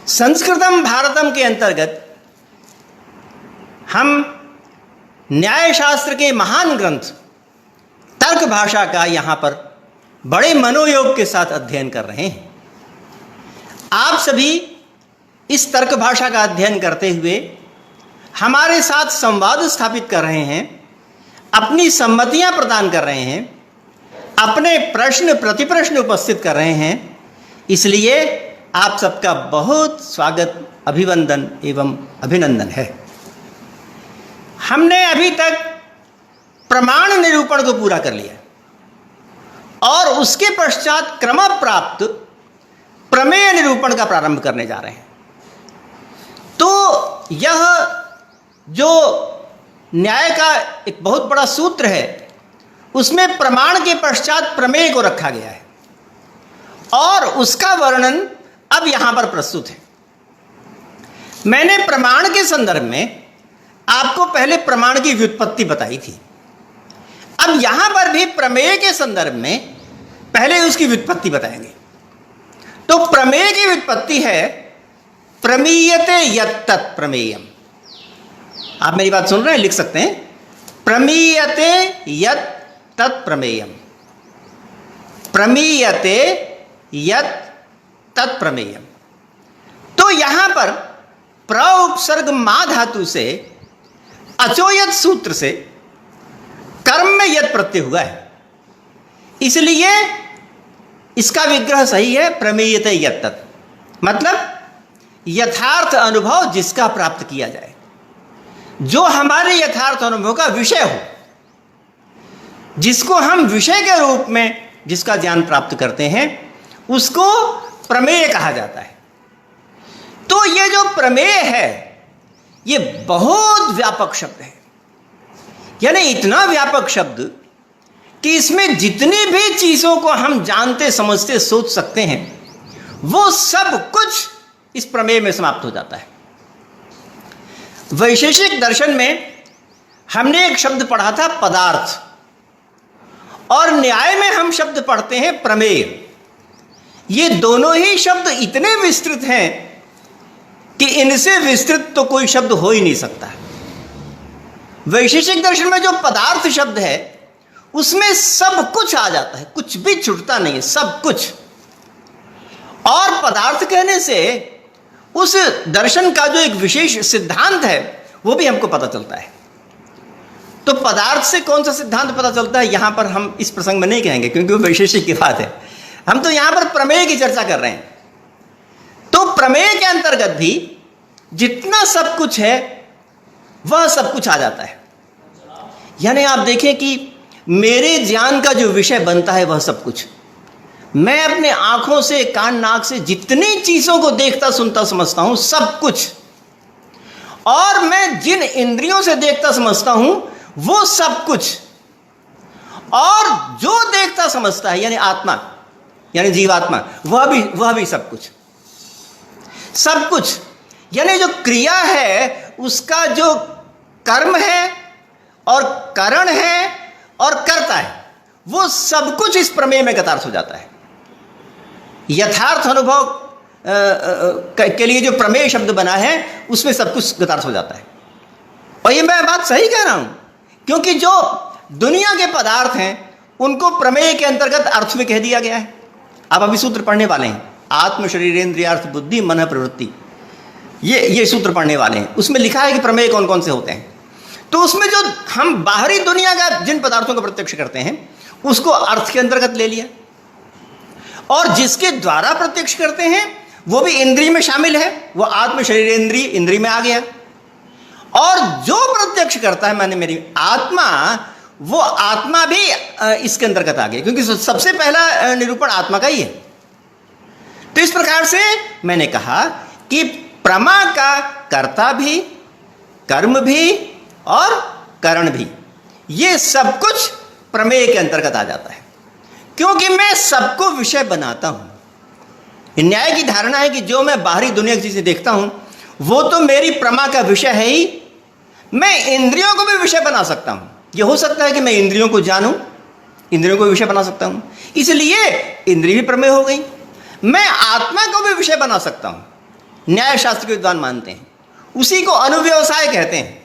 संस्कृतम भारतम के अंतर्गत हम न्याय शास्त्र के महान ग्रंथ तर्क भाषा का यहाँ पर बड़े मनोयोग के साथ अध्ययन कर रहे हैं। आप सभी इस तर्क भाषा का अध्ययन करते हुए हमारे साथ संवाद स्थापित कर रहे हैं, अपनी सम्मतियां प्रदान कर रहे हैं, अपने प्रश्न प्रतिप्रश्न उपस्थित कर रहे हैं। इसलिए आप सबका बहुत स्वागत, अभिवंदन एवं अभिनंदन है। हमने अभी तक प्रमाण निरूपण को पूरा कर लिया और उसके पश्चात क्रम प्राप्त प्रमेय निरूपण का प्रारंभ करने जा रहे हैं। तो यह जो न्याय का एक बहुत बड़ा सूत्र है, उसमें प्रमाण के पश्चात प्रमेय को रखा गया है और उसका वर्णन अब यहां पर प्रस्तुत है। मैंने प्रमाण के संदर्भ में आपको पहले प्रमाण की व्युत्पत्ति बताई थी। अब यहां पर भी प्रमेय के संदर्भ में पहले उसकी व्युत्पत्ति बताएंगे। तो प्रमेय की व्युत्पत्ति है प्रमीयते यत्तत् प्रमेयम्। आप मेरी बात सुन रहे हैं? लिख सकते हैं, प्रमीयते यत्तत् प्रमेयम्। प्रमीयते यत्तत् प्रमेयम्। तो यहां पर प्र उपसर्ग मा धातु से अचोयत सूत्र से कर्म में यत् प्रत्यय हुआ है, इसलिए इसका विग्रह सही है प्रमेयते यत्तत्, मतलब यथार्थ अनुभव जिसका प्राप्त किया जाए, जो हमारे यथार्थ अनुभव का विषय हो, जिसको हम विषय के रूप में जिसका ज्ञान प्राप्त करते हैं, उसको प्रमेय कहा जाता है। तो ये जो प्रमेय है ये बहुत व्यापक शब्द है, यानी इतना व्यापक शब्द कि इसमें जितनी भी चीजों को हम जानते समझते सोच सकते हैं वो सब कुछ इस प्रमेय में समाप्त हो जाता है। वैशेषिक दर्शन में हमने एक शब्द पढ़ा था पदार्थ, और न्याय में हम शब्द पढ़ते हैं प्रमेय। ये दोनों ही शब्द इतने विस्तृत हैं कि इनसे विस्तृत तो कोई शब्द हो ही नहीं सकता। वैशेषिक दर्शन में जो पदार्थ शब्द है उसमें सब कुछ आ जाता है, कुछ भी छूटता नहीं है, सब कुछ। और पदार्थ कहने से उस दर्शन का जो एक विशेष सिद्धांत है वो भी हमको पता चलता है। तो पदार्थ से कौन सा सिद्धांत पता चलता है यहां पर हम इस प्रसंग में नहीं कहेंगे, क्योंकि वो वैशेषिक की बात है। हम तो यहां पर प्रमेय की चर्चा कर रहे हैं। तो प्रमेय के अंतर्गत भी जितना सब कुछ है वह सब कुछ आ जाता है। यानी आप देखें कि मेरे ज्ञान का जो विषय बनता है वह सब कुछ, मैं अपने आंखों से, कान नाक से जितनी चीजों को देखता सुनता समझता हूं सब कुछ, और मैं जिन इंद्रियों से देखता समझता हूं वो सब कुछ, और जो देखता समझता है यानी आत्मा, यानी जीवात्मा, वह भी सब कुछ। सब कुछ यानी जो क्रिया है उसका जो कर्म है और करण है और कर्ता है, वो सब कुछ इस प्रमेय में गतार्थ हो जाता है। यथार्थ अनुभव के लिए जो प्रमेय शब्द बना है उसमें सब कुछ गतार्थ हो जाता है। और ये मैं बात सही कह रहा हूं, क्योंकि जो दुनिया के पदार्थ हैं उनको प्रमेय के अंतर्गत अर्थ में कह दिया गया है। आप अभी सूत्र पढ़ने वाले हैं, आत्म शरीरेंद्रियार्थ बुद्धि मन प्रवृत्ति, ये सूत्र पढ़ने वाले हैं। उसमें लिखा है कि प्रमेय कौन कौन से होते हैं। तो उसमें जो हम बाहरी दुनिया का जिन पदार्थों को प्रत्यक्ष करते हैं उसको अर्थ के अंतर्गत ले लिया, और जिसके द्वारा प्रत्यक्ष करते हैं वो भी इंद्रिय में शामिल है, वो आत्म शरीरेंद्रिय इंद्रिय में आ गया। और जो प्रत्यक्ष करता है माने मेरी आत्मा, वो आत्मा भी इसके अंतर्गत आ गई, क्योंकि सबसे पहला निरूपण आत्मा का ही है। तो इस प्रकार से मैंने कहा कि प्रमा का कर्ता भी, कर्म भी और करण भी, ये सब कुछ प्रमेय के अंतर्गत आ जाता है, क्योंकि मैं सबको विषय बनाता हूं। न्याय की धारणा है कि जो मैं बाहरी दुनिया की चीजें देखता हूं वो तो मेरी प्रमा का विषय है ही, मैं इंद्रियों को भी विषय बना सकता हूं। यह हो सकता है कि मैं इंद्रियों को जानूं, इंद्रियों को विषय बना सकता हूं, इसलिए इंद्रिय भी प्रमेय हो गई। मैं आत्मा को भी विषय बना सकता हूं, न्याय शास्त्र के विद्वान मानते हैं, उसी को अनुव्यवसाय कहते हैं।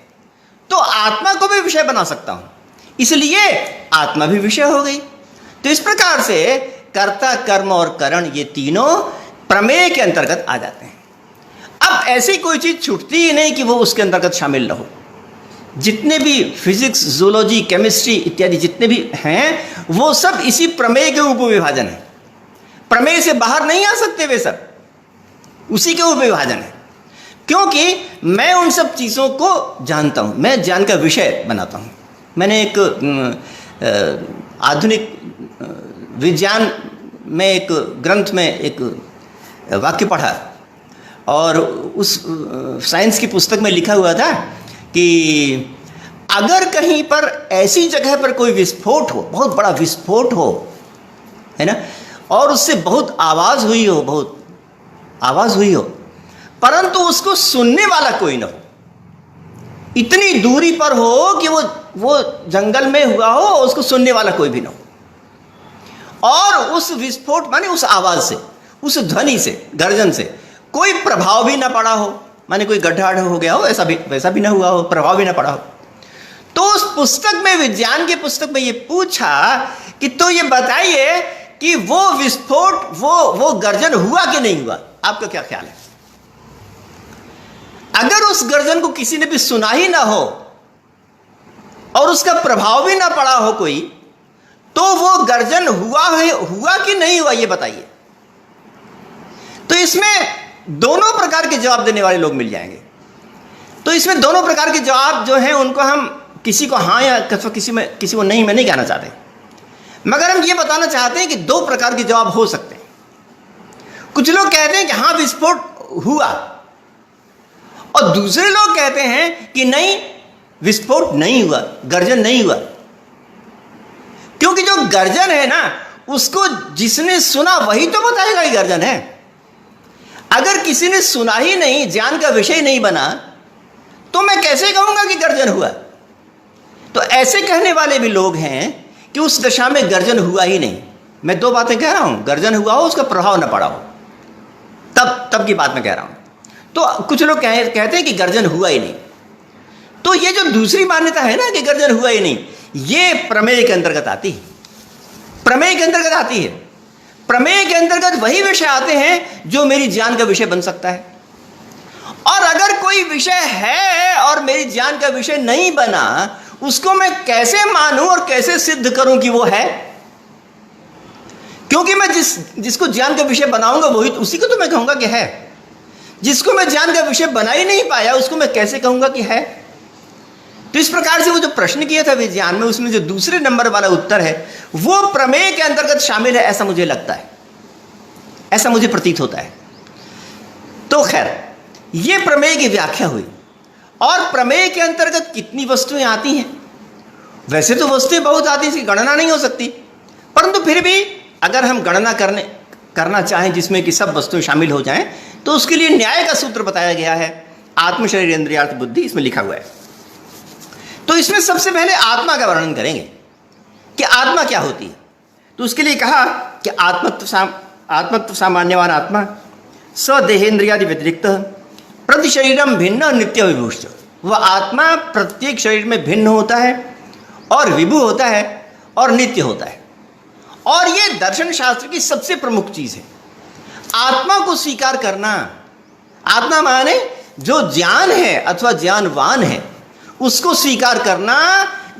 तो आत्मा को भी विषय बना सकता हूं, इसलिए आत्मा भी विषय हो गई। तो इस प्रकार से कर्ता, कर्म और करण ये तीनों प्रमेय के अंतर्गत आ जाते हैं। अब ऐसी कोई चीज छूटती ही नहीं कि वो उसके अंतर्गत शामिल न हो। जितने भी फिजिक्स, जूलॉजी, केमिस्ट्री इत्यादि जितने भी हैं, वो सब इसी प्रमेय के उपविभाजन है। प्रमेय से बाहर नहीं आ सकते वे सब, उसी के उपविभाजन है। क्योंकि मैं उन सब चीज़ों को जानता हूँ, मैं ज्ञान का विषय बनाता हूँ। मैंने एक आधुनिक विज्ञान में एक ग्रंथ में एक वाक्य पढ़ा, और उस साइंस की पुस्तक में लिखा हुआ था कि अगर कहीं पर ऐसी जगह पर कोई विस्फोट हो, बहुत बड़ा विस्फोट हो, है ना, और उससे बहुत आवाज़ हुई हो, बहुत आवाज़ हुई हो, परंतु उसको सुनने वाला कोई ना हो, इतनी दूरी पर हो कि वो जंगल में हुआ हो, उसको सुनने वाला कोई भी ना हो, और उस विस्फोट माने उस आवाज़ से, उस ध्वनि से, गर्जन से कोई प्रभाव भी ना पड़ा हो, माने कोई गड्ढा हो गया हो, ऐसा भी वैसा भी ना हुआ हो, प्रभाव भी ना पड़ा हो। तो उस पुस्तक में, विज्ञान की पुस्तक में ये पूछा कि तो ये बताइए कि वो विस्फोट, वो गर्जन हुआ कि नहीं हुआ, आपका क्या ख्याल है? अगर उस गर्जन को किसी ने भी सुना ही ना हो और उसका प्रभाव भी ना पड़ा हो कोई, तो वो गर्जन हुआ कि नहीं हुआ, ये बताइए। तो इसमें दोनों प्रकार के जवाब देने वाले लोग मिल जाएंगे। तो इसमें दोनों प्रकार के जवाब जो हैं उनको हम किसी को हाँ या किसी को नहीं, मैं नहीं कहना चाहते, मगर हम ये बताना चाहते हैं कि दो प्रकार के जवाब हो सकते हैं। कुछ लोग कहते हैं कि हाँ विस्फोट हुआ, और दूसरे लोग कहते हैं कि नहीं, विस्फोट नहीं हुआ, गर्जन नहीं हुआ। क्योंकि जो गर्जन है ना, उसको जिसने सुना वही तो बताएगा कि गर्जन है। अगर किसी ने सुना ही नहीं, ज्ञान का विषय नहीं बना, तो मैं कैसे कहूंगा कि गर्जन हुआ? तो ऐसे कहने वाले भी लोग हैं कि उस दशा में गर्जन हुआ ही नहीं। मैं दो बातें कह रहा हूं, गर्जन हुआ हो, उसका प्रभाव न पड़ा हो, तब की बात मैं कह रहा हूं। तो कुछ लोग कहते हैं कि गर्जन हुआ ही नहीं। तो ये जो दूसरी मान्यता है ना कि गर्जन हुआ ही नहीं, ये प्रमेय के अंतर्गत आती है। प्रमेय के अंतर्गत आती है। प्रमेय के अंतर्गत वही विषय आते हैं जो मेरी ज्ञान का विषय बन सकता है। और अगर कोई विषय है और मेरी ज्ञान का विषय नहीं बना, उसको मैं कैसे मानूं और कैसे सिद्ध करूं कि वो है? क्योंकि मैं जिसको ज्ञान का विषय बनाऊंगा वही, उसी को तो मैं कहूंगा कि है। जिसको मैं ज्ञान का विषय बना ही नहीं पाया, उसको मैं कैसे कहूंगा कि है? तो इस प्रकार से वो जो प्रश्न किया था विज्ञान में, उसमें जो दूसरे नंबर वाला उत्तर है वो प्रमेय के अंतर्गत शामिल है, ऐसा मुझे लगता है, ऐसा मुझे प्रतीत होता है। तो खैर, ये प्रमेय की व्याख्या हुई। और प्रमेय के अंतर्गत कितनी वस्तुएं आती हैं? वैसे तो वस्तुएं बहुत आती हैं, इसकी गणना नहीं हो सकती, परंतु फिर भी अगर हम गणना करना चाहें जिसमें कि सब वस्तुएं शामिल हो जाएं, तो उसके लिए न्याय का सूत्र बताया गया है, आत्म शरीर इंद्रियार्थ बुद्धि, इसमें लिखा हुआ है। तो इसमें सबसे पहले आत्मा का वर्णन करेंगे कि आत्मा क्या होती है। तो उसके लिए कहा कि आत्मत्व सामान्यवान आत्मा स्वदेहेन्द्रियादि व्यतिरिक्त प्रति शरीरम भिन्न नित्य विभूषित। वह आत्मा प्रत्येक शरीर में भिन्न होता है और विभू होता है और नित्य होता है। और ये दर्शन शास्त्र की सबसे प्रमुख चीज है, आत्मा को स्वीकार करना। आत्मा माने जो ज्ञान है अथवा ज्ञानवान है, उसको स्वीकार करना,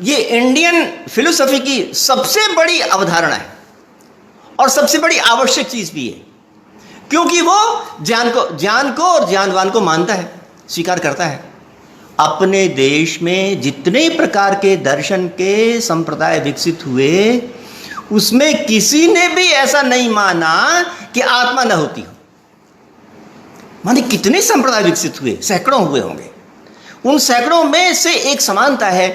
ये इंडियन फिलोसफी की सबसे बड़ी अवधारणा है और सबसे बड़ी आवश्यक चीज भी है। क्योंकि वो ज्ञान को और ज्ञानवान को मानता है, स्वीकार करता है। अपने देश में जितने प्रकार के दर्शन के संप्रदाय विकसित हुए, उसमें किसी ने भी ऐसा नहीं माना कि आत्मा न होती हो। माने कितने संप्रदाय विकसित हुए, सैकड़ों हुए होंगे। उन सैकड़ों में से एक समानता है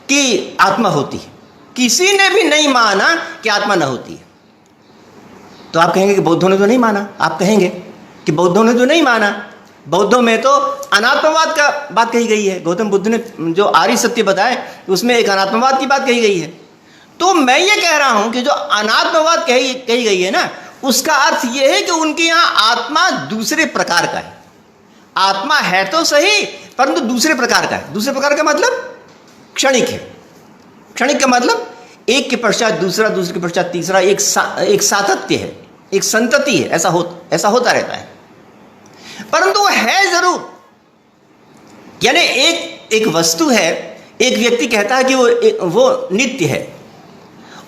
कि आत्मा होती है। किसी ने भी नहीं माना कि आत्मा न होती है। तो आप कहेंगे कि बौद्धों ने तो नहीं माना। आप कहेंगे कि बौद्धों ने तो नहीं माना, बौद्धों में तो अनात्मवाद का बात कही गई है। गौतम बुद्ध ने जो आर्य सत्य बताए, उसमें एक अनात्मवाद की बात कही गई है। तो मैं ये कह रहा हूं कि जो अनात्मवाद कही गई है ना, उसका अर्थ यह है कि उनके यहां आत्मा दूसरे प्रकार का है। आत्मा है तो सही, परंतु दूसरे प्रकार का है। दूसरे प्रकार का मतलब क्षणिक है। क्षणिक का मतलब एक के पश्चात दूसरा, दूसरे के पश्चात तीसरा, एक सातत्य है, एक संतति है, ऐसा होता रहता है। परंतु वो है जरूर, यानी एक वस्तु है, एक व्यक्ति कहता है कि वो नित्य है,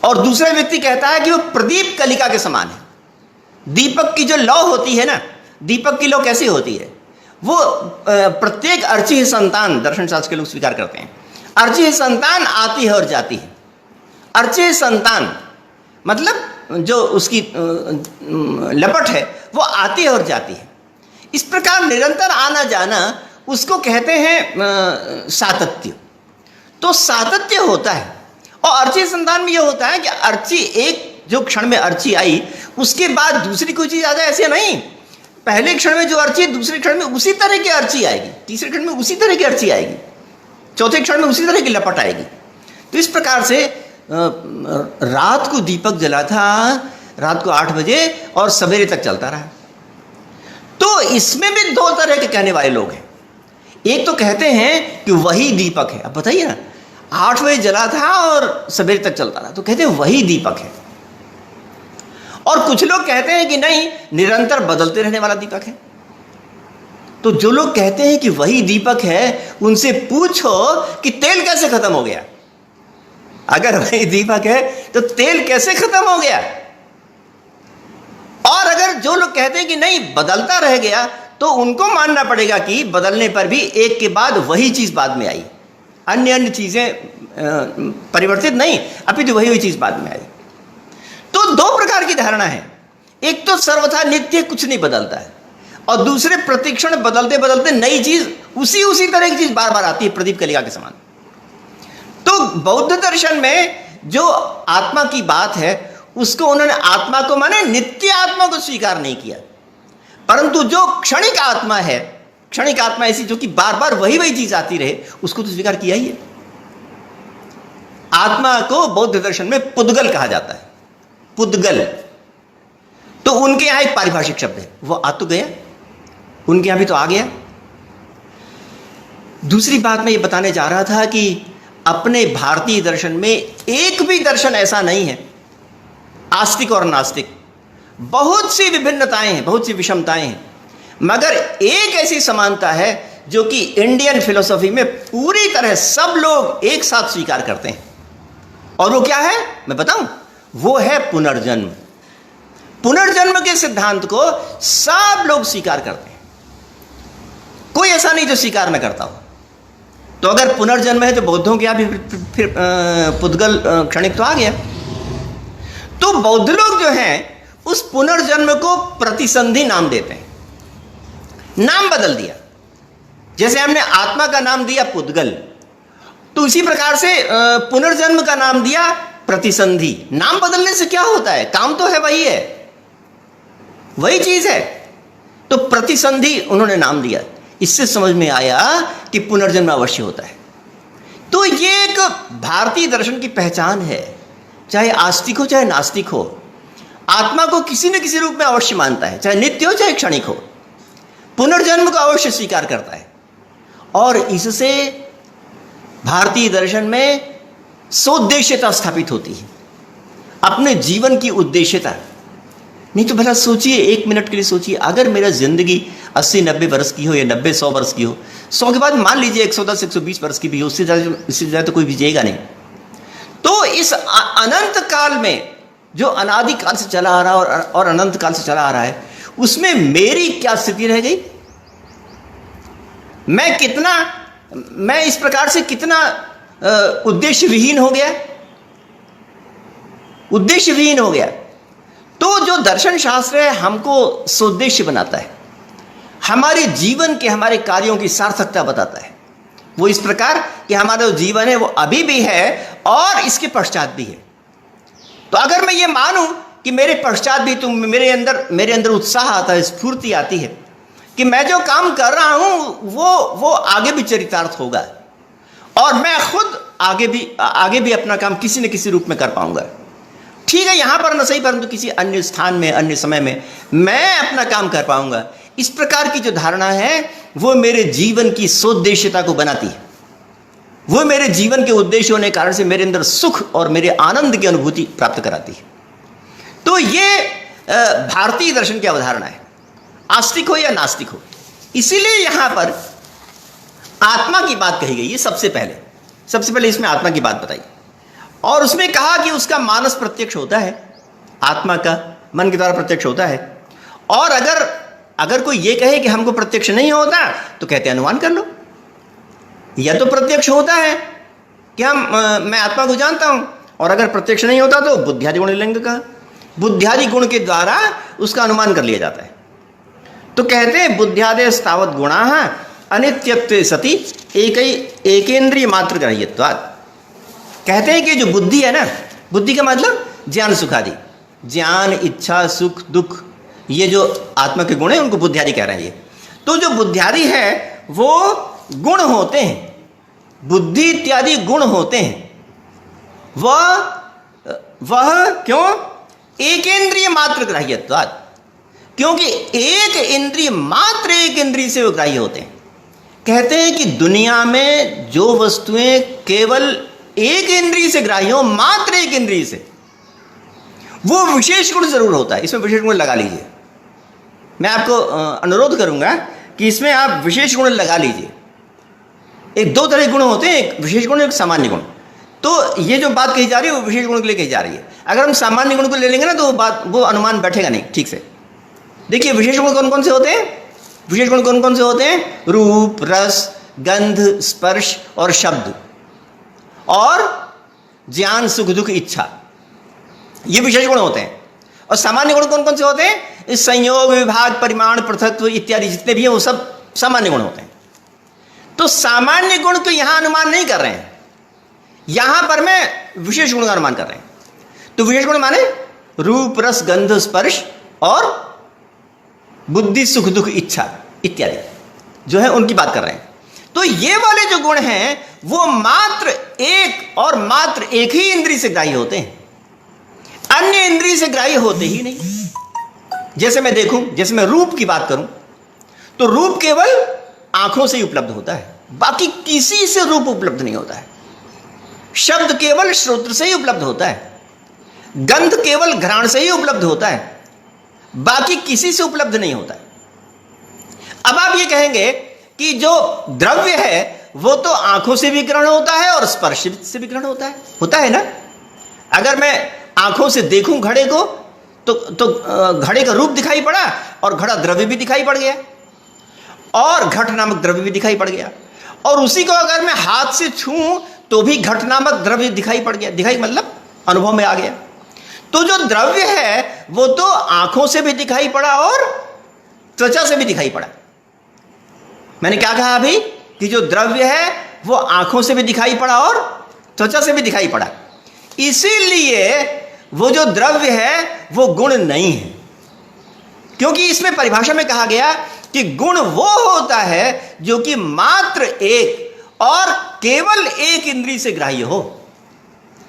और दूसरा व्यक्ति कहता है कि वो प्रदीप कलिका के समान है। दीपक की जो लौ होती है ना, दीपक की लौ कैसी होती है, वो प्रत्येक अर्ची संतान, दर्शन शास्त्र के लोग स्वीकार करते हैं, अर्ची संतान आती है और जाती है। अर्ची संतान मतलब जो उसकी लपट है वो आती है और जाती है। इस प्रकार निरंतर आना जाना उसको कहते हैं सातत्य। तो सातत्य होता है। और अर्ची संतान में यह होता है कि अर्ची एक जो क्षण में अर्ची आई उसके बाद दूसरी कोई चीज आ जाए, ऐसे नहीं। पहले क्षण में जो अर्ची, दूसरे क्षण में उसी तरह की अर्ची आएगी, तीसरे क्षण में उसी तरह की अर्ची आएगी, चौथे क्षण में उसी तरह की लपट आएगी। तो इस प्रकार से रात को दीपक जला था, रात को 8 बजे और सवेरे तक चलता रहा। तो इसमें भी दो तरह के कहने वाले लोग हैं। एक तो कहते हैं कि वही दीपक है। अब बताइए ना, 8 बजे जला था और सवेरे तक चलता रहा, तो कहते हैं वही दीपक है। और कुछ लोग कहते हैं कि नहीं, निरंतर बदलते रहने वाला दीपक है। तो जो लोग कहते हैं कि वही दीपक है, उनसे पूछो कि तेल कैसे खत्म हो गया। अगर वही दीपक है तो तेल कैसे खत्म हो गया। और अगर जो लोग कहते हैं कि नहीं बदलता रह गया, तो उनको मानना पड़ेगा कि बदलने पर भी एक के बाद वही चीज बाद में आई, अन्य चीजें परिवर्तित नहीं, अपितु वही चीज बाद में आई। तो दो प्रकार की धारणा है। एक तो सर्वथा नित्य, कुछ नहीं बदलता है, और दूसरे प्रतिक्षण बदलते बदलते नई चीज, उसी तरह की चीज बार बार आती है, प्रदीप कलिका के समान। तो बौद्ध दर्शन में जो आत्मा की बात है, उसको उन्होंने आत्मा को माने नित्य आत्मा को स्वीकार नहीं किया, परंतु जो क्षणिक आत्मा है, क्षणिक आत्मा ऐसी जो कि बार बार वही चीज आती रहे, उसको तो स्वीकार किया ही है। आत्मा को बौद्ध दर्शन में पुद्गल कहा जाता है। पुद्गल तो उनके यहां एक पारिभाषिक शब्द है, वो आ तो गया, उनके यहां भी तो आ गया। दूसरी बात मैं ये बताने जा रहा था कि अपने भारतीय दर्शन में एक भी दर्शन ऐसा नहीं है, आस्तिक और नास्तिक, बहुत सी विभिन्नताएं हैं, बहुत सी विषमताएं हैं, मगर एक ऐसी समानता है जो कि इंडियन फिलोसॉफी में पूरी तरह सब लोग एक साथ स्वीकार करते हैं। और वो क्या है मैं बताऊं, वो है पुनर्जन्म। पुनर्जन्म के सिद्धांत को सब लोग स्वीकार करते हैं, कोई ऐसा नहीं जो स्वीकार न करता हो। तो अगर पुनर्जन्म है तो बौद्धों के यहां भी फिर पुद्गल क्षणिक तो आ गया। तो बौद्ध लोग जो हैं उस पुनर्जन्म को प्रतिसंधि नाम देते हैं, नाम बदल दिया। जैसे हमने आत्मा का नाम दिया पुद्गल, तो उसी प्रकार से पुनर्जन्म का नाम दिया प्रतिसंधि। नाम बदलने से क्या होता है, काम तो है वही है, वही चीज है। तो प्रतिसंधि उन्होंने नाम दिया। इससे समझ में आया कि पुनर्जन्म अवश्य होता है। तो ये एक भारतीय दर्शन की पहचान है, चाहे आस्तिक हो चाहे नास्तिक हो, आत्मा को किसी न किसी रूप में अवश्य मानता है, चाहे नित्य हो चाहे क्षणिक हो, पुनर्जन्म को अवश्य स्वीकार करता है। और इससे भारतीय दर्शन में सोद्देश्यता स्थापित होती है, अपने जीवन की उद्देश्यता। नहीं तो भला सोचिए, 1 मिनट के लिए सोचिए, अगर मेरा जिंदगी 80-90 वर्ष की हो या 90-100 वर्ष की हो, 100 के बाद मान लीजिए 110-120 वर्ष की भी हो, उससे ज़्यादा तो कोई भी जिएगा नहीं। तो इस अनंत काल में जो अनादि काल से चला आ रहा है और अनंत काल से चला आ रहा है, उसमें मेरी क्या स्थिति रह गई, मैं इस प्रकार से कितना उद्देश्य विहीन हो गया, उद्देश्य विहीन हो गया। तो जो दर्शन शास्त्र है हमको सोद्देश्य बनाता है, हमारे जीवन के, हमारे कार्यों की सार्थकता बताता है। वो इस प्रकार कि हमारा जो जीवन है वो अभी भी है और इसके पश्चात भी है। तो अगर मैं ये मानूं कि मेरे पश्चात भी तुम, मेरे अंदर उत्साह आता है, स्फूर्ति आती है कि मैं जो काम कर रहा हूं वो आगे भी चरितार्थ होगा, और मैं खुद आगे भी अपना काम किसी न किसी रूप में कर पाऊंगा। ठीक है, यहां पर न सही, परंतु किसी अन्य स्थान में, अन्य समय में मैं अपना काम कर पाऊंगा। इस प्रकार की जो धारणा है वो मेरे जीवन की सोद्देश्यता को बनाती है, वो मेरे जीवन के उद्देश्य होने के कारण से मेरे अंदर सुख और मेरे आनंद की अनुभूति प्राप्त कराती है। तो ये भारतीय दर्शन की अवधारणा है, आस्तिक हो या नास्तिक हो। इसीलिए यहां पर आत्मा की बात कही गई है। सबसे पहले इसमें आत्मा की बात बताई और उसमें कहा कि उसका मानस प्रत्यक्ष होता है, आत्मा का मन के द्वारा प्रत्यक्ष होता है। और अगर कोई ये कहे कि हमको प्रत्यक्ष नहीं होता तो कहते हैं अनुमान कर लो, या तो प्रत्यक्ष होता है कि मैं आत्मा को जानता हूं, और अगर प्रत्यक्ष नहीं होता तो बुद्धियादि गुण लिंग का, बुद्धियादि गुण के द्वारा उसका अनुमान कर लिया जाता है। तो कहते हैं बुद्धियादि स्थावत गुणाः अनित्यत्वे सति एकेंद्रिय मात्र ग्राह्यत्वात्। कहते हैं कि जो बुद्धि है ना, बुद्धि का मतलब ज्ञान सुखादि, ज्ञान इच्छा सुख दुख, ये जो आत्मा के गुण हैं उनको बुद्धियादि कह रहे हैं। ये तो जो बुद्धियादि है वो गुण होते हैं, बुद्धि इत्यादि गुण होते हैं। वह क्यों एकेंद्रिय मात्र ग्राह्यत्वात्, क्योंकि एक इंद्रिय मात्र एक इंद्रिय से वो ग्राह्य होते हैं। कहते हैं कि दुनिया में जो वस्तुएं केवल एक इंद्रिय से ग्राह्य हो, मात्र एक इंद्रिय से, वो विशेष गुण जरूर होता है। इसमें विशेष गुण लगा लीजिए, मैं आपको अनुरोध करूंगा कि इसमें आप विशेष गुण लगा लीजिए। एक दो तरह के गुण होते हैं, एक विशेष गुण एक सामान्य गुण। तो ये जो बात कही जा रही है वो विशेष गुण के लिए कही जा रही है। अगर हम सामान्य गुण को ले लेंगे ना तो वो अनुमान बैठेगा नहीं ठीक से। देखिए विशेष गुण कौन कौन से होते हैं, विशेष गुण कौन कौन से होते हैं, रूप रस गंध स्पर्श और शब्द और ज्ञान सुख दुख इच्छा, ये विशेष गुण होते हैं। और सामान्य गुण कौन कौन से होते हैं, इस संयोग विभाग परिमाण पृथक्त्व इत्यादि जितने भी हैं वो सब सामान्य गुण होते हैं। तो सामान्य गुण तो यहां अनुमान नहीं कर रहे हैं, यहां पर मैं विशेष गुण का अनुमान कर रहे हैं। तो विशेष गुण माने रूप रस गंध स्पर्श और बुद्धि सुख दुख इच्छा इत्यादि जो है उनकी बात कर रहे हैं। तो ये वाले जो गुण हैं वो मात्र एक और मात्र एक ही इंद्रिय से ग्राह्य होते हैं, अन्य इंद्रिय से ग्राह्य होते ही नहीं। जैसे मैं देखूं, जैसे मैं रूप की बात करूं तो रूप केवल आंखों से ही उपलब्ध होता है, बाकी किसी से रूप उपलब्ध नहीं होता है। शब्द केवल श्रोत्र से ही उपलब्ध होता है, गंध केवल घ्राण से ही उपलब्ध होता है, बाकी किसी से उपलब्ध नहीं होता है। अब आप ये कहेंगे कि जो द्रव्य है वो तो आंखों से भी ग्रहण होता है और स्पर्श से भी ग्रहण होता है ना। अगर मैं आंखों से देखूं घड़े को तो घड़े का रूप दिखाई पड़ा और घड़ा द्रव्य भी दिखाई पड़ गया और घट नामक द्रव्य भी दिखाई पड़ गया। और उसी को अगर मैं हाथ से छूं तो भी घट नामक द्रव्य दिखाई पड़ गया, दिखाई मतलब अनुभव में आ गया। तो जो द्रव्य है वो तो आंखों से भी दिखाई पड़ा और त्वचा से भी दिखाई पड़ा। मैंने क्या कहा अभी कि जो द्रव्य है वो आंखों से भी दिखाई पड़ा और त्वचा से भी दिखाई पड़ा। इसीलिए वो जो द्रव्य है वो गुण नहीं है, क्योंकि इसमें परिभाषा में कहा गया कि गुण वो होता है जो कि मात्र एक और केवल एक इंद्रिय से ग्राह्य हो।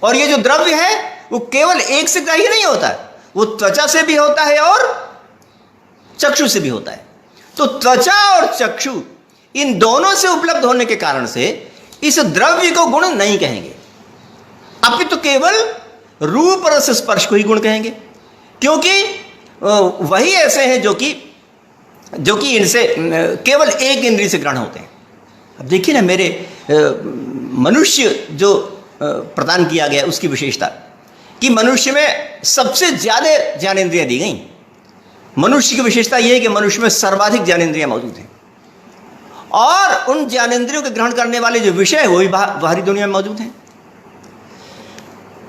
और ये जो द्रव्य है वो केवल एक से ग्राह्य नहीं होता, वो त्वचा से भी होता है और चक्षु से भी होता है। तो त्वचा और चक्षु इन दोनों से उपलब्ध होने के कारण से इस द्रव्य को गुण नहीं कहेंगे, अपितु तो केवल रूप रस स्पर्श को ही गुण कहेंगे, क्योंकि वही ऐसे हैं जो कि इनसे केवल एक इंद्रिय से ग्रहण होते हैं। अब देखिए ना, मेरे मनुष्य जो प्रदान किया गया उसकी विशेषता कि मनुष्य में सबसे ज्यादा ज्ञानेंद्रियां दी गई। मनुष्य की विशेषता यह है कि मनुष्य में सर्वाधिक ज्ञानेंद्रियां मौजूद हैं और उन ज्ञानेंद्रियों के ग्रहण करने वाले जो विषय है वो भी बाहरी दुनिया में मौजूद हैं।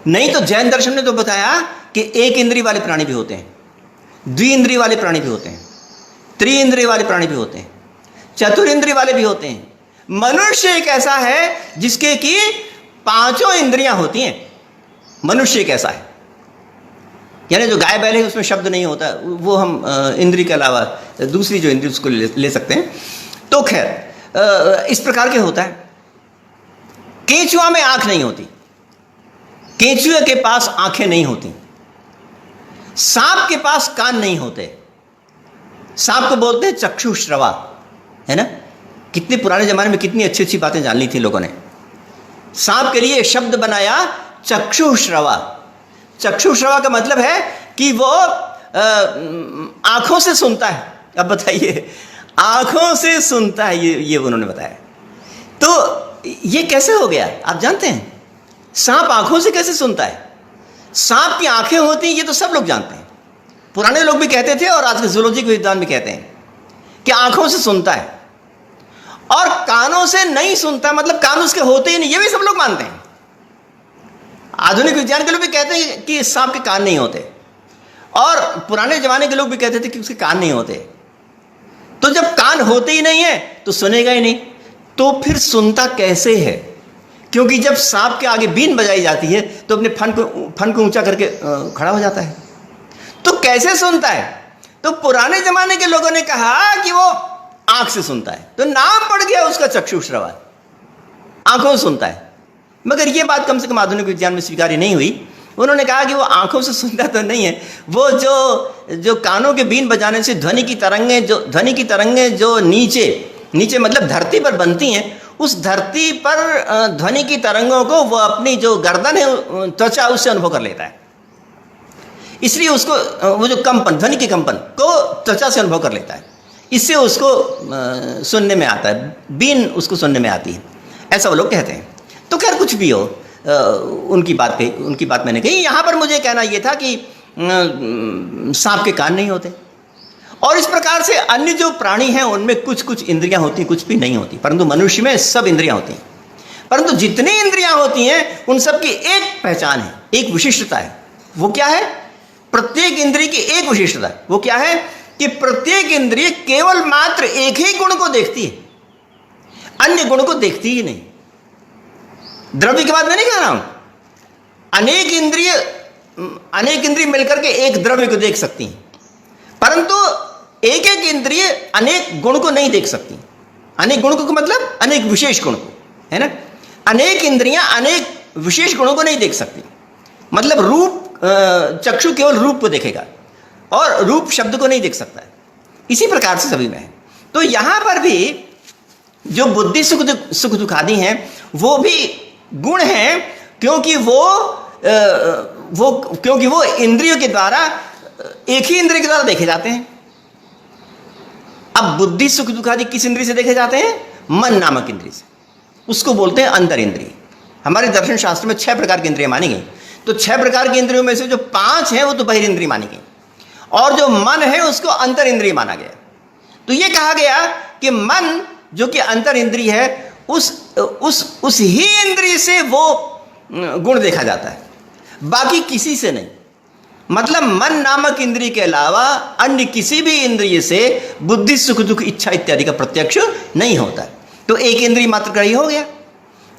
नहीं तो जैन दर्शन ने तो बताया कि एक इंद्रिय वाले प्राणी भी होते हैं, द्विइंद्रिय वाले प्राणी भी होते हैं, त्रिइंद्रिय वाले प्राणी भी होते हैं, चतुरिंद्रिय वाले भी होते हैं। मनुष्य एक ऐसा है जिसके कि पांचों इंद्रियां होती हैं। मनुष्य एक ऐसा है, यानी जो गाय बैल है उसमें शब्द नहीं होता, वो हम इंद्रिय के अलावा दूसरी जो इंद्रिय उसको ले सकते हैं। तो खैर इस प्रकार के होता है। केंचुआ में आंख नहीं होती, केंचुए के पास आंखें नहीं होती, सांप के पास कान नहीं होते, सांप को बोलते हैं चक्षुश्रवा, है ना। कितने पुराने जमाने में कितनी अच्छी अच्छी बातें जान ली थी लोगों ने। सांप के लिए एक शब्द बनाया चक्षुश्रवा। चक्षुश्रवा का मतलब है कि वो आंखों से सुनता है। अब बताइए, आंखों से सुनता है, ये उन्होंने बताया। तो ये कैसे हो गया आप जानते हैं? सांप आंखों से कैसे सुनता है? सांप की आंखें होती हैं, ये तो सब लोग जानते हैं। पुराने लोग भी कहते थे और आज के जूलॉजी के विद्वान भी कहते हैं कि आंखों से सुनता है और कानों से नहीं सुनता, मतलब कान उसके होते ही नहीं, ये भी सब लोग मानते हैं। आधुनिक विज्ञान के लोग भी कहते हैं कि सांप के कान नहीं होते, और पुराने जमाने के लोग भी कहते थे कि उसके कान नहीं होते। तो जब कान होते ही नहीं है तो सुनेगा ही नहीं, तो फिर सुनता कैसे है? क्योंकि जब सांप के आगे बीन बजाई जाती है तो अपने फन को ऊंचा करके खड़ा हो जाता है, तो कैसे सुनता है? तो पुराने जमाने के लोगों ने कहा कि वो आंख से सुनता है, तो नाम पड़ गया उसका चक्षुश्रवा, आंखों से सुनता है। मगर ये बात कम से कम आधुनिक विज्ञान में स्वीकार्य नहीं हुई। उन्होंने कहा कि वो आंखों से सुनता तो नहीं है, वो जो कानों के बीन बजाने से ध्वनि की तरंगें जो नीचे मतलब धरती पर बनती हैं, उस धरती पर ध्वनि की तरंगों को वो अपनी जो गर्दन है, त्वचा, उससे अनुभव कर लेता है। इसलिए उसको वो जो कंपन, ध्वनि के कंपन को त्वचा से अनुभव कर लेता है, इससे उसको सुनने में आता है, बीन उसको सुनने में आती है, ऐसा वो लोग कहते हैं। तो खैर कुछ भी हो, उनकी बात मैंने कही। यहाँ पर मुझे कहना ये था कि सांप के कान नहीं होते, और इस प्रकार से अन्य जो प्राणी हैं उनमें कुछ कुछ इंद्रियां होती, कुछ भी नहीं होती, परंतु मनुष्य में सब इंद्रियां होती हैं। परंतु जितनी इंद्रियां होती हैं उन सब की एक पहचान है, एक विशिष्टता है। वो क्या है? प्रत्येक इंद्रिय की एक विशिष्टता है। वो क्या है? कि प्रत्येक इंद्रिय केवल मात्र एक ही गुण को देखती है, अन्य गुण को देखती ही नहीं। द्रव्य की बात मैं नहीं कह रहा हूं। अनेक इंद्रिय मिलकर के एक द्रव्य को देख सकती हैं, परंतु एक एक इंद्रिय अनेक गुण को नहीं देख सकती। अनेक गुण को मतलब अनेक विशेष गुण को, है ना। अनेक इंद्रियां अनेक विशेष गुणों को नहीं देख सकती। मतलब रूप, चक्षु केवल रूप को देखेगा और रूप शब्द को नहीं देख सकता है। इसी प्रकार से सभी में है। तो यहां पर भी जो बुद्धि सुख दुख आदि हैं वो भी गुण हैं, क्योंकि वो इंद्रियों के द्वारा, एक ही इंद्रिय के द्वारा देखे जाते हैं। अब बुद्धि सुख दुख आदि किस इंद्रिय से देखे जाते हैं? मन नामक इंद्रिय से। उसको बोलते हैं अंतर इंद्रिय। हमारे दर्शन शास्त्र में 6 प्रकार की इंद्रियां मानी गई। तो 6 प्रकार की इंद्रियों में से जो 5 हैं वो तो बहिर इंद्रिय मानी गई, और जो मन है उसको अंतर इंद्रिय माना गया। तो ये कहा गया कि मन जो कि अंतर इंद्रिय है, उस ही इंद्रिय से वो गुण देखा जाता है, बाकी किसी से नहीं। मतलब मन नामक इंद्रिय के अलावा अन्य किसी भी इंद्रिय से बुद्धि सुख दुख इच्छा इत्यादि का प्रत्यक्ष नहीं होता। तो एक इंद्रिय मात्र ग्राह्य हो गया।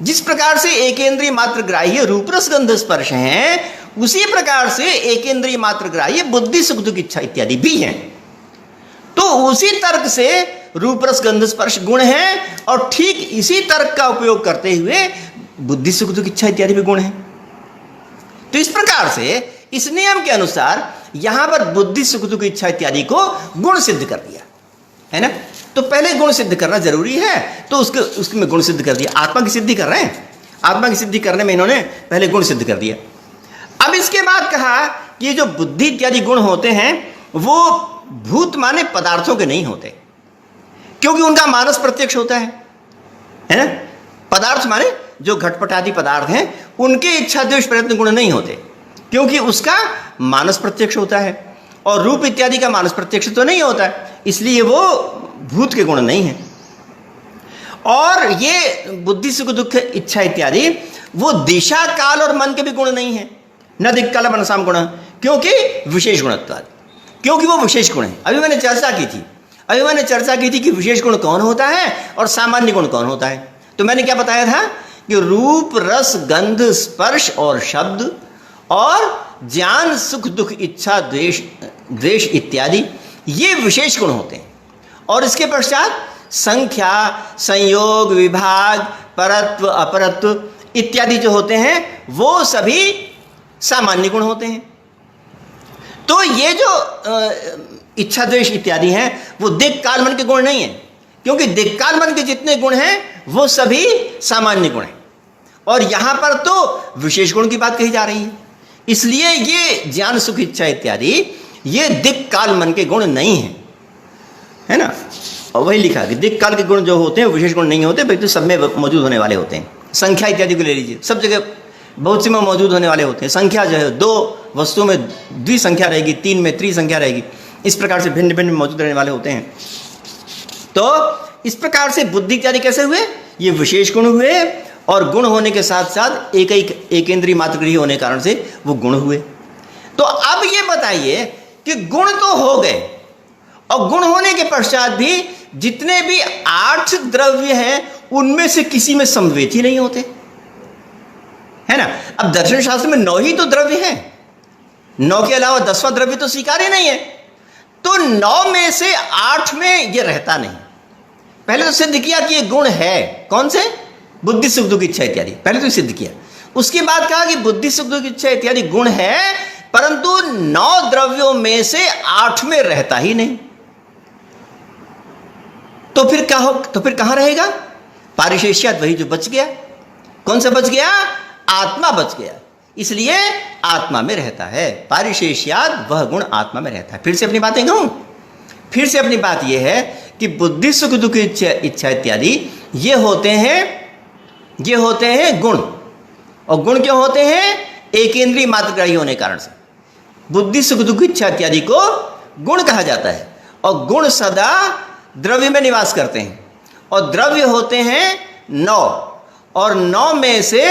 जिस प्रकार से एक इंद्रिय मात्र ग्राह्य रूप रस गंध स्पर्श हैं, उसी प्रकार से एक इंद्रिय मात्र ग्राह्य बुद्धि सुख दुख इच्छा इत्यादि भी हैं। तो उसी तर्क से रूप रस गंध स्पर्श गुण हैं, और ठीक इसी तर्क का उपयोग करते हुए बुद्धि सुख दुख इच्छा इत्यादि भी गुण हैं। तो इस प्रकार से इस नियम के अनुसार यहां पर बुद्धि सुख दुख इच्छा इत्यादि को गुण सिद्ध कर दिया, है ना। तो पहले गुण सिद्ध करना जरूरी है, तो उसमें गुण सिद्ध कर दिया। आत्मा की सिद्धि कर रहे हैं, आत्मा की सिद्धि करने में इन्होंने पहले गुण सिद्ध कर दिया। अब इसके बाद कहा कि ये जो बुद्धि इत्यादि गुण होते हैं वो भूत माने पदार्थों के नहीं होते, क्योंकि उनका मानस प्रत्यक्ष होता है ना। पदार्थ माने जो घटपट आदि पदार्थ हैं, उनके इच्छा द्वेष प्रयत्न गुण नहीं होते, क्योंकि उसका मानस प्रत्यक्ष होता है, और रूप इत्यादि का मानस प्रत्यक्ष तो नहीं होता है, इसलिए वो भूत के गुण नहीं है। और ये बुद्धि सुख दुख इच्छा इत्यादि वो दिशा काल और मन के भी गुण नहीं है। न दिक्काल मनसाम गुण, क्योंकि विशेष गुणत्वाद, क्योंकि वो विशेष गुण है। अभी मैंने चर्चा की थी कि विशेष गुण कौन होता है और सामान्य गुण कौन होता है। तो मैंने क्या बताया था कि रूप रस गंध स्पर्श और शब्द और ज्ञान सुख दुख इच्छा द्वेष इत्यादि ये विशेष गुण होते हैं, और इसके पश्चात संख्या संयोग विभाग परत्व अपरत्व इत्यादि जो होते हैं वो सभी सामान्य गुण होते हैं। तो ये जो इच्छा द्वेष इत्यादि हैं, वो दिक् काल मन के गुण नहीं है, क्योंकि दिक् काल मन के जितने गुण हैं वो सभी सामान्य गुण हैं, और यहां पर तो विशेष गुण की बात कही जा रही है। इसलिए ये ज्ञान सुख इच्छा इत्यादि ये दिक् काल मन के गुण नहीं है, है ना। और वही लिखा कि दिक् काल के गुण जो होते हैं विशेष गुण नहीं होते, बल्कि सब में मौजूद होने वाले होते हैं। संख्या इत्यादि को ले लीजिए, सब जगह बहुत सी में मौजूद होने वाले होते हैं। संख्या जो है 2 वस्तुओं में द्विसंख्या रहेगी, 3 में त्रिसंख्या रहेगी, इस प्रकार से भिन्न भिन्न मौजूद रहने वाले होते हैं। तो इस प्रकार से बुद्धि इत्यादि कैसे हुए, ये विशेष गुण हुए, और गुण होने के साथ साथ एक इंद्रिय मात्र गृही होने के कारण से वो गुण हुए। तो अब ये बताइए कि गुण तो हो गए, और गुण होने के पश्चात भी जितने भी 8 द्रव्य हैं उनमें से किसी में समवेत ही नहीं होते, है ना। अब दर्शन शास्त्र में 9 ही तो द्रव्य हैं, 9 के अलावा 10वां द्रव्य तो स्वीकार्य नहीं है। तो 9 में से 8 में ये रहता नहीं। पहले तो सिद्ध किया कि ये गुण है, कौन से, बुद्धि सुख दुख इच्छा इत्यादि, पहले तो सिद्ध किया। उसके बाद कहा कि बुद्धि सुख दुख इच्छा इत्यादि गुण है, परंतु 9 द्रव्यों में से 8 में रहता ही नहीं। तो फिर क्या हो, तो फिर कहां रहेगा, पारिशेष्यात, वही जो बच गया। कौन सा बच गया, आत्मा बच गया, इसलिए आत्मा में रहता है। पारिशेष्यात, वह गुण आत्मा में रहता है। फिर से अपनी बातें कहूं, फिर से अपनी बात यह है कि बुद्धि सुख दुख इच्छा इत्यादि ये होते हैं गुण। और गुण क्यों होते हैं, एक इंद्रिय मात्रग्राही होने कारण से बुद्धि सुख दुख इच्छा इत्यादि को गुण कहा जाता है। और गुण सदा द्रव्य में निवास करते हैं, और द्रव्य होते हैं 9, और 9 में से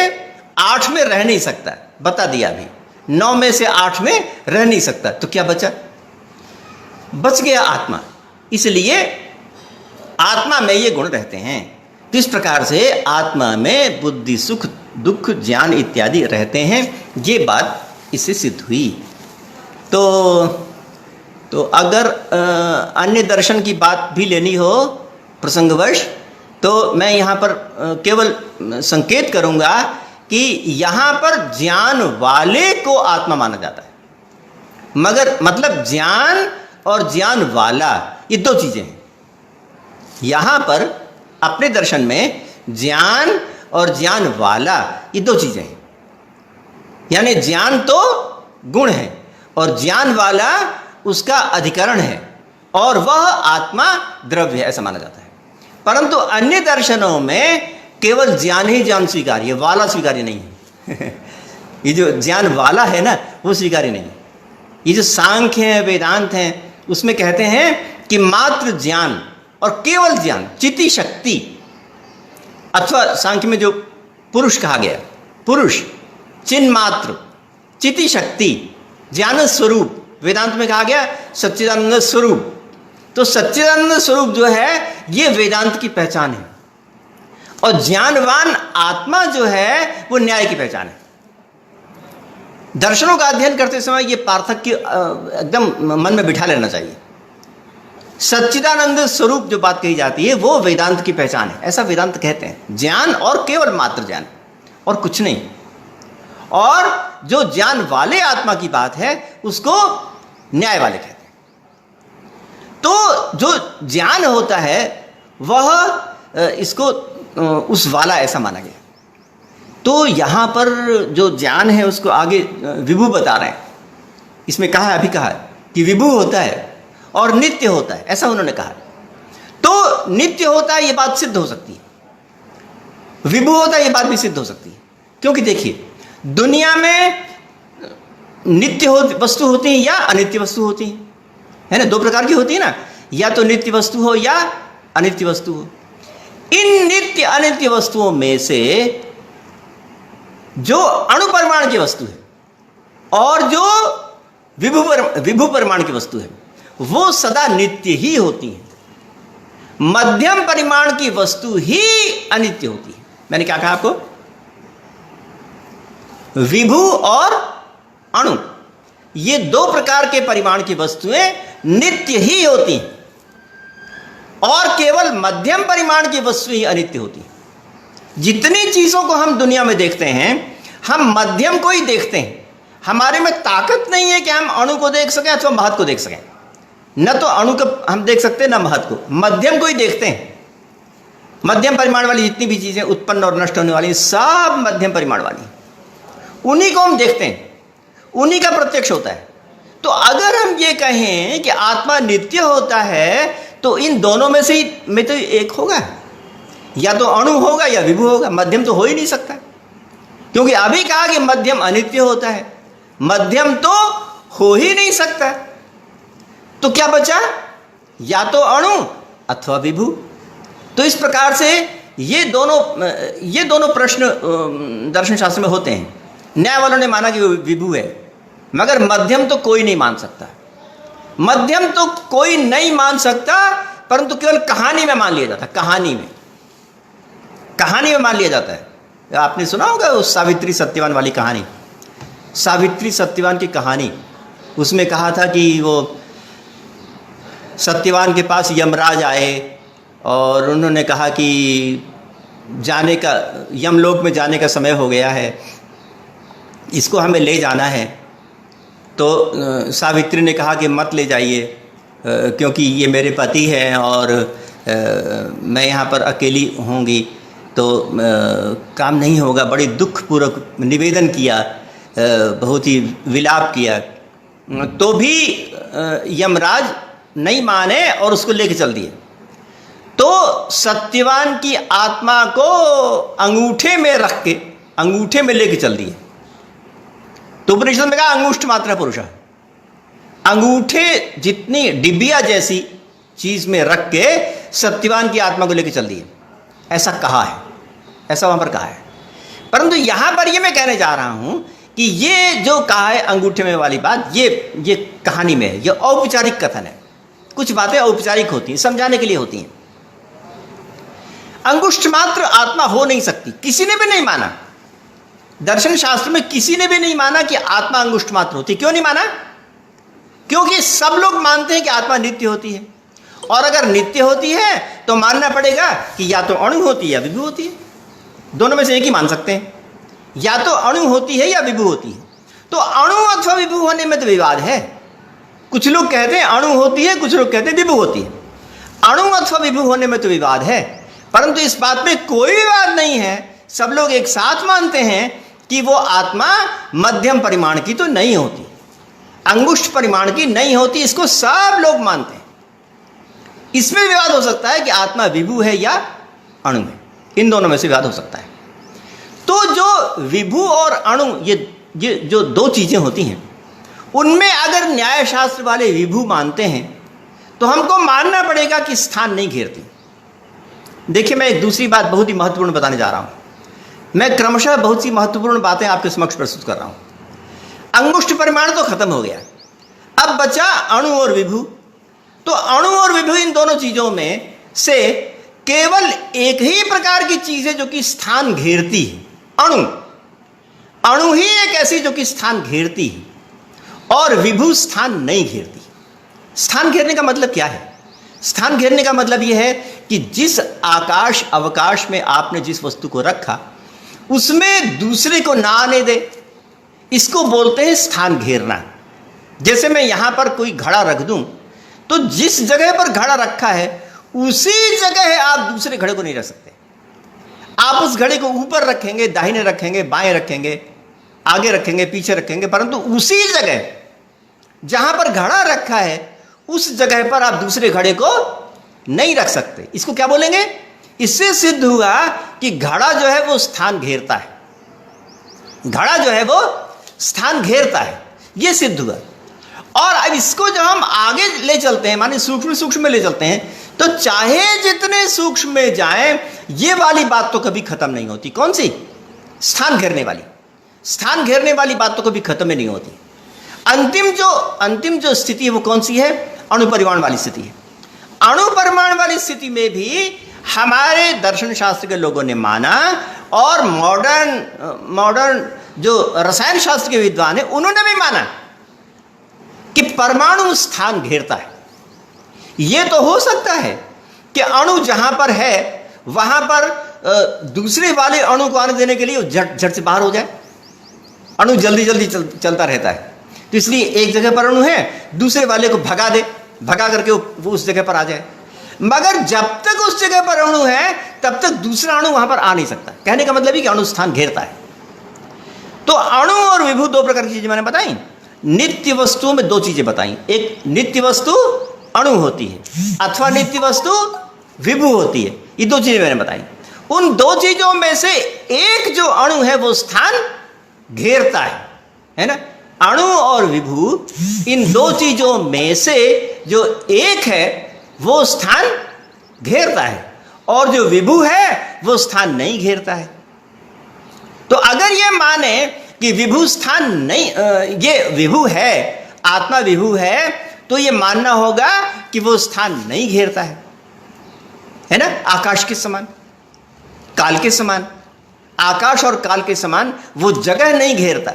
8 में रह नहीं सकता, बता दिया अभी, 9 में से 8 में रह नहीं सकता। तो क्या बचा, बच गया आत्मा, इसलिए आत्मा में ये गुण रहते हैं। तो इस प्रकार से आत्मा में बुद्धि सुख दुख ज्ञान इत्यादि रहते हैं, ये बात इससे सिद्ध हुई। तो अगर अन्य दर्शन की बात भी लेनी हो प्रसंगवश, तो मैं यहाँ पर केवल संकेत करूँगा कि यहाँ पर ज्ञान वाले को आत्मा माना जाता है, मगर मतलब ज्ञान और ज्ञान वाला ये 2 चीज़ें हैं। यहाँ पर अपने दर्शन में ज्ञान और ज्ञान वाला ये 2 चीज़ें हैं, यानी ज्ञान तो गुण है और ज्ञान वाला उसका अधिकरण है, और वह आत्मा द्रव्य है, ऐसा माना जाता है। परंतु अन्य दर्शनों में केवल ज्ञान ही ज्ञान स्वीकार्य, वाला स्वीकार्य नहीं है। ये जो ज्ञान वाला है ना, वो स्वीकार्य नहीं है। ये जो सांख्य है, वेदांत हैं, उसमें कहते हैं कि मात्र ज्ञान और केवल ज्ञान, चिति शक्ति, अथवा सांख्य में जो पुरुष कहा गया, पुरुष, चिन्ह मात्र, चिति शक्ति, ज्ञान स्वरूप, वेदांत में कहा गया सच्चिदानंद स्वरूप। तो सच्चिदानंद स्वरूप जो है ये वेदांत की पहचान है, और ज्ञानवान आत्मा जो है वो न्याय की पहचान है। दर्शनों का अध्ययन करते समय ये पार्थक्य एकदम मन में बिठा लेना चाहिए। सच्चिदानंद स्वरूप जो बात कही जाती है वो वेदांत की पहचान है, ऐसा वेदांत कहते हैं। ज्ञान और केवल मात्र ज्ञान और कुछ नहीं। और जो ज्ञान वाले आत्मा की बात है उसको न्याय वाले कहते हैं। तो जो ज्ञान होता है वह इसको उस वाला ऐसा माना गया। तो यहाँ पर जो ज्ञान है उसको आगे विभु बता रहे हैं। इसमें कहा है, अभी कहा है कि विभु होता है और नित्य होता है, ऐसा उन्होंने कहा। तो नित्य होता है ये बात सिद्ध हो सकती है, विभु होता है ये बात भी सिद्ध हो सकती है। क्योंकि देखिए दुनिया में नित्य वस्तु होती है या अनित्य वस्तु होती है ना, 2 प्रकार की होती है ना, या तो नित्य वस्तु हो या अनित्य वस्तु हो। इन नित्य अनित्य वस्तुओं में से जो अणु परिमाण की वस्तु है और जो विभु परिमाण की वस्तु है वो सदा नित्य ही होती है। मध्यम परिमाण की वस्तु ही अनित्य होती है। मैंने क्या कहा आपको, विभु और अणु, ये 2 प्रकार के परिमाण की वस्तुएं नित्य ही होती हैं, और केवल मध्यम परिमाण की वस्तु ही अनित्य होती है। जितनी चीजों को हम दुनिया में देखते हैं हम मध्यम को ही देखते हैं। हमारे में ताकत नहीं है कि हम अणु को देख सकें अथवा महत को देख सकें, न तो अणु का हम देख सकते हैं न महत्व को, मध्यम को ही देखते हैं। मध्यम परिमाण वाली जितनी भी चीजें उत्पन्न और नष्ट होने वाली सब मध्यम परिमाण वाली, उन्हीं को हम देखते हैं, उन्हीं का प्रत्यक्ष होता है। तो अगर हम ये कहें कि आत्मा नित्य होता है तो इन दोनों में से तो एक होगा, या तो अणु होगा या विभु होगा, मध्यम तो हो ही नहीं सकता। क्योंकि अभी कहा कि मध्यम अनित्य होता है, मध्यम तो हो ही नहीं सकता। तो क्या बचा? या तो अणु अथवा विभु। तो इस प्रकार से ये दोनों प्रश्न दर्शन शास्त्र में होते हैं। न्याय वालों ने माना कि वो विभु है, मगर मध्यम तो कोई नहीं मान सकता। मध्यम तो कोई नहीं मान सकता, परंतु केवल कहानी में मान लिया जाता है। कहानी में मान लिया जाता है। आपने सुना होगा उस सावित्री सत्यवान वाली कहानी। सावित्री सत्यवान की कहानी, उसमें कहा था कि वो सत्यवान के पास यमराज आए और उन्होंने कहा कि जाने का, यमलोक में जाने का समय हो गया है, इसको हमें ले जाना है। तो सावित्री ने कहा कि मत ले जाइए, क्योंकि ये मेरे पति हैं और मैं यहाँ पर अकेली होंगी तो काम नहीं होगा। बड़ी दुखपूर्वक निवेदन किया, बहुत ही विलाप किया, तो भी यमराज नहीं माने और उसको लेके चल दिए। तो सत्यवान की आत्मा को अंगूठे में रख के अंगूठे में लेके चल दिए। तो उपनिषद में कहा अंगुष्ठ मात्र पुरुष, अंगूठे जितनी डिबिया जैसी चीज में रख के सत्यवान की आत्मा को लेके चल दिए, ऐसा कहा है, ऐसा वहां पर कहा है। परंतु यहां पर ये मैं कहने जा रहा हूं कि ये जो कहा है अंगूठे में वाली बात, ये कहानी में है, ये औपचारिक कथन है। कुछ बातें औपचारिक होती हैं, समझाने के लिए होती हैं। अंगुष्ठ मात्र आत्मा हो नहीं सकती, किसी ने भी नहीं माना। दर्शन शास्त्र में किसी ने भी नहीं माना कि आत्मा अंगुष्ठ मात्र होती। क्यों नहीं माना? क्योंकि सब लोग मानते हैं कि आत्मा नित्य होती है, और अगर नित्य होती है तो मानना पड़ेगा कि या तो अणु होती है या विभु होती है। दोनों में से एक ही मान सकते हैं, या तो अणु होती है या विभु होती है। तो अणु अथवा विभु होने में तो विवाद है। कुछ लोग कहते हैं अणु होती है, कुछ लोग कहते हैं विभु होती है। अणु अथवा विभु होने में तो विवाद है, परंतु इस बात में कोई विवाद नहीं है। सब लोग एक साथ मानते हैं कि वो आत्मा मध्यम परिमाण की तो नहीं होती, अंगुष्ठ परिमाण की नहीं होती। इसको सब लोग मानते हैं। इसमें विवाद हो सकता है कि आत्मा विभु है या अणु है, इन दोनों में से विवाद हो सकता है। तो जो विभु और अणु, ये जो दो चीजें होती हैं, उनमें अगर न्याय शास्त्र वाले विभु मानते हैं तो हमको मानना पड़ेगा कि स्थान नहीं घेरती। देखिए, मैं एक दूसरी बात बहुत ही महत्वपूर्ण बताने जा रहा हूं। मैं क्रमशः बहुत सी महत्वपूर्ण बातें आपके समक्ष प्रस्तुत कर रहा हूं। अंगुष्ठ परिमाण तो खत्म हो गया, अब बचा अणु और विभु। तो अणु और विभु, इन दोनों चीजों में से केवल एक ही प्रकार की चीज है जो कि स्थान घेरती है, अणु ही एक ऐसी जो कि स्थान घेरती है, और विभु स्थान नहीं घेरती। स्थान घेरने का मतलब क्या है? स्थान घेरने का मतलब यह है कि जिस आकाश अवकाश में आपने जिस वस्तु को रखा उसमें दूसरे को ना आने दे, इसको बोलते हैं स्थान घेरना। जैसे मैं यहां पर कोई घड़ा रख दूं तो जिस जगह पर घड़ा रखा है उसी जगह आप दूसरे घड़े को नहीं रख सकते। आप उस घड़े को ऊपर रखेंगे, दाहिने रखेंगे, बाएं रखेंगे, आगे रखेंगे, पीछे रखेंगे, परंतु उसी जगह जहां पर घड़ा रखा है उस जगह पर आप दूसरे घड़े को नहीं रख सकते। इसको क्या बोलेंगे? इससे सिद्ध हुआ कि घड़ा जो है वो स्थान घेरता है, घड़ा जो है वो स्थान घेरता है, ये सिद्ध हुआ। और अब इसको जब हम आगे ले चलते हैं, माने सूक्ष्म सूक्ष्म में ले चलते हैं, तो चाहे जितने सूक्ष्म में जाएं, ये वाली बात तो कभी खत्म नहीं होती। कौन सी? स्थान घेरने वाली। स्थान घेरने वाली बात तो कभी खत्म ही नहीं होती। अंतिम जो स्थिति है वो कौन सी है? अणुपरिमाण वाली स्थिति है। अणुपरिमाण वाली स्थिति में भी हमारे दर्शन शास्त्र के लोगों ने माना, और मॉडर्न जो रसायन शास्त्र के विद्वान है उन्होंने भी माना कि परमाणु स्थान घेरता है। यह तो हो सकता है कि अणु जहां पर है वहां पर दूसरे वाले अणु को आने देने के लिए झट से बाहर हो जाए। अणु जल्दी चलता रहता है, तो इसलिए एक जगह पर अणु है, दूसरे वाले को भगा दे, भगा करके वो उस जगह पर आ जाए। मगर जब तक उस जगह पर अणु है तब तक दूसरा अणु वहां पर आ नहीं सकता। कहने का मतलब है कि अणु स्थान घेरता है। तो अणु और विभु दो प्रकार की चीजें मैंने बताई। नित्य वस्तुओं में दो चीजें बताई, एक नित्य वस्तु अणु होती है अथवा नित्य वस्तु विभु होती है। ये दो चीजें मैंने बताई। उन दो चीजों में से एक जो अणु है वो स्थान घेरता है ना। अणु और विभु, इन दो चीजों में से जो एक है वो स्थान घेरता है और जो विभु है वो स्थान नहीं घेरता है। तो अगर ये माने कि विभु स्थान नहीं, ये विभु है, आत्मा विभु है, तो ये मानना होगा कि वो स्थान नहीं घेरता है ना। आकाश के समान, काल के समान, आकाश और काल के समान वो जगह नहीं घेरता